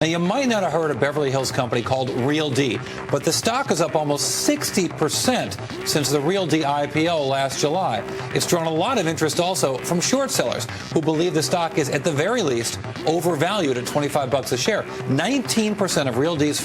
Now, you might not have heard of a Beverly Hills company called RealD, but the stock is up almost 60% since the RealD IPO last July. It's drawn a lot of interest also from short sellers who believe the stock is, at the very least, overvalued at $25 a share. 19% of RealD's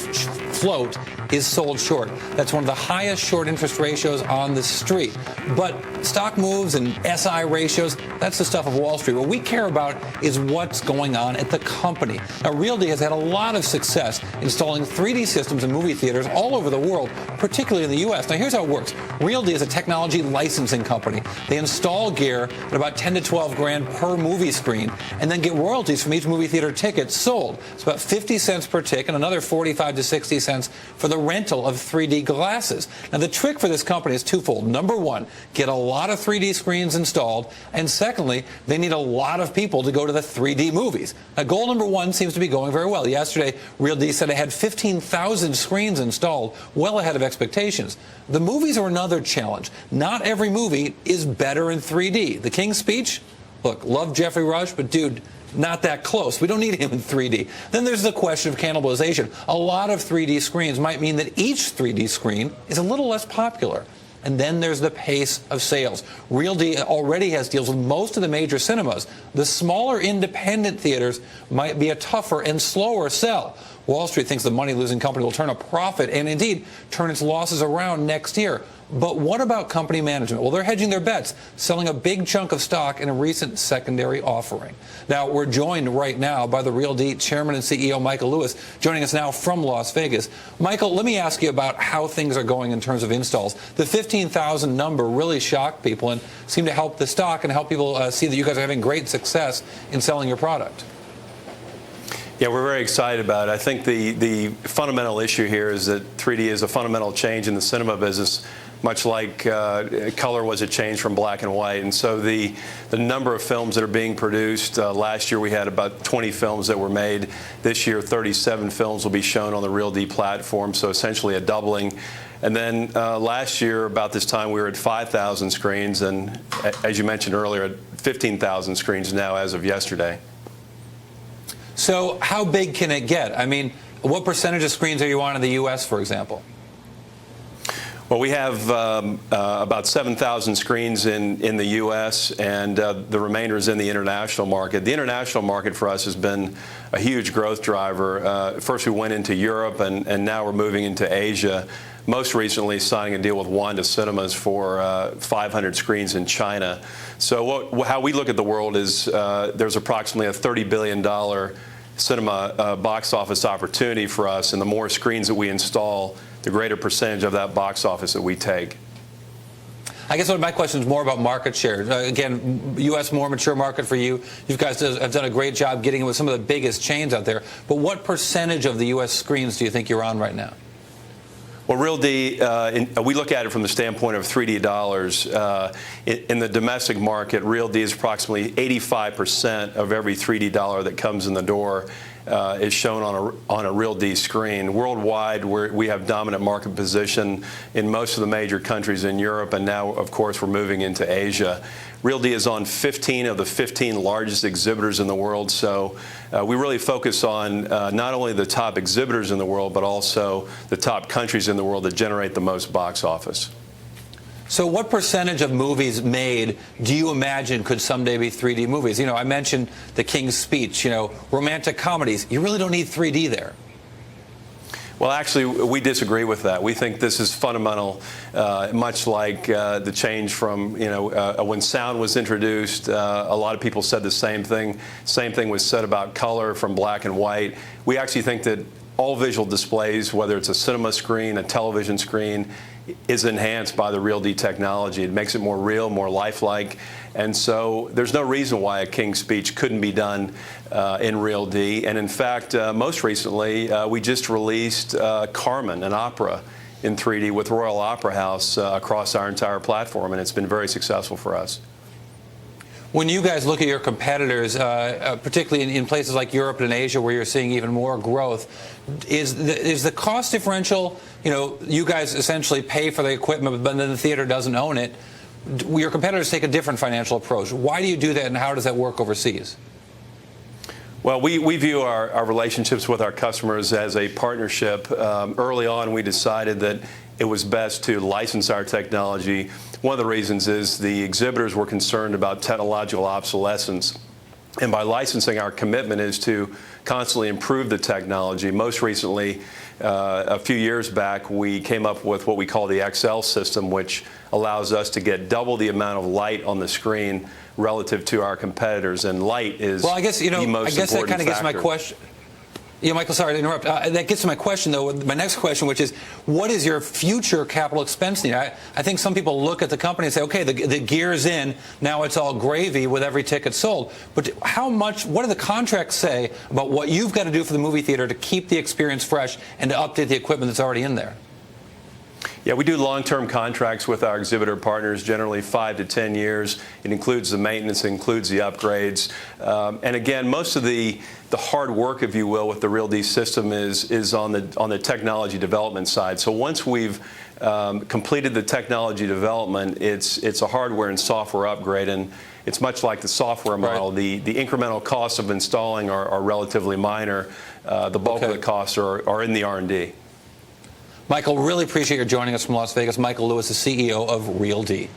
float is sold short. That's one of the highest short interest ratios on the street. But stock moves and SI ratios, that's the stuff of Wall Street. What we care about is what's going on at the company. Now, RealD has had a lot of success installing 3D systems in movie theaters all over the world, particularly in the U.S. Now, here's how it works. RealD is a technology licensing company. They install gear at about 10 to 12 grand per movie screen and then get royalties from each movie theater ticket sold. It's about 50 cents per ticket and another 45 to 60 cents for the rental of 3D glasses. Now, the trick for this company is twofold. Number one, get a lot of 3D screens installed. And secondly, they need a lot of people to go to the 3D movies. Now, goal number one seems to be going very well. Yesterday, RealD said it had 15,000 screens installed, well ahead of expectations. The movies are another challenge. Not every movie is better in 3D. The King's Speech? Look, love Jeffrey Rush, but dude, not that close. We don't need him in 3D. Then there's the question of cannibalization. A lot of 3D screens might mean that each 3D screen is a little less popular. And then there's the pace of sales. RealD already has deals with most of the major cinemas. The smaller independent theaters might be a tougher and slower sell. Wall Street thinks the money-losing company will turn a profit and, indeed, turn its losses around next year. But what about company management? Well, they're hedging their bets, selling a big chunk of stock in a recent secondary offering. Now, we're joined right now by the RealD chairman and CEO, Michael Lewis, joining us now from Las Vegas. Michael, let me ask you about how things are going in terms of installs. The 15,000 number really shocked people and seemed to help the stock and help people see that you guys are having great success in selling your product. Yeah, we're very excited about it. I think the fundamental issue here is that 3D is a fundamental change in the cinema business, much like color was a change from black and white. And so the number of films that are being produced, last year we had about 20 films that were made. This year, 37 films will be shown on the RealD platform, so essentially a doubling. And then last year, about this time, we were at 5,000 screens, and as you mentioned earlier, at 15,000 screens now as of yesterday. So how big can it get? I mean, what percentage of screens are you on in the U.S., for example? Well, we have about 7,000 screens in the U.S., and the remainder is in the international market. The international market for us has been a huge growth driver. First, we went into Europe, and now we're moving into Asia. Most recently, signing a deal with Wanda Cinemas for 500 screens in China. So how we look at the world is there's approximately a $30 billion cinema box office opportunity for us, and the more screens that we install, the greater percentage of that box office that we take. I guess my question is more about market share. Again, U.S. more mature market for you. You guys have done a great job getting in with some of the biggest chains out there. But what percentage of the U.S. screens do you think you're on right now? Well, RealD, we look at it from the standpoint of 3D dollars. In the domestic market, RealD is approximately 85% of every 3D dollar that comes in the door is shown on a RealD screen. Worldwide, we have dominant market position in most of the major countries in Europe, and now, of course, we're moving into Asia. RealD is on 15 of the 15 largest exhibitors in the world, so we really focus on not only the top exhibitors in the world, but also the top countries in the world that generate the most box office. So what percentage of movies made do you imagine could someday be 3D movies? You know, I mentioned The King's Speech, romantic comedies. You really don't need 3D there. Well, actually, we disagree with that. We think this is fundamental, much like the change from, when sound was introduced, a lot of people said the same thing. Same thing was said about color from black and white. We actually think that all visual displays, whether it's a cinema screen, a television screen, is enhanced by the RealD technology. It makes it more real, more lifelike. And so there's no reason why a King's Speech couldn't be done in RealD. And in fact, most recently, we just released Carmen, an opera, in 3D with Royal Opera House across our entire platform, and it's been very successful for us. When you guys look at your competitors, particularly in places like Europe and Asia where you're seeing even more growth, is the cost differential, you guys essentially pay for the equipment, but then the theater doesn't own it. Your competitors take a different financial approach. Why do you do that, and how does that work overseas? Well, we view our relationships with our customers as a partnership. Early on, we decided that it was best to license our technology. One of the reasons is the exhibitors were concerned about technological obsolescence. And by licensing, our commitment is to constantly improve the technology. Most recently, a few years back, we came up with what we call the XL system, which allows us to get double the amount of light on the screen relative to our competitors. And light is well, I guess, the most important factor. I guess that kind of gets my question. Yeah, Michael, sorry to interrupt. That gets to my question, though, my next question, which is, what is your future capital expense need? I think some people look at the company and say, okay, the gear's in, now it's all gravy with every ticket sold. But how much, what do the contracts say about what you've got to do for the movie theater to keep the experience fresh and to update the equipment that's already in there? Yeah, we do long-term contracts with our exhibitor partners, generally 5 to 10 years. It includes the maintenance, it includes the upgrades. And again, most of the hard work, if you will, with the RealD's system is on the technology development side. So once we've completed the technology development, it's a hardware and software upgrade, and it's much like the software model. Right. The incremental costs of installing are relatively minor. The bulk of the costs are in the R&D. Michael, really appreciate your joining us from Las Vegas. Michael Lewis, the CEO of RealD.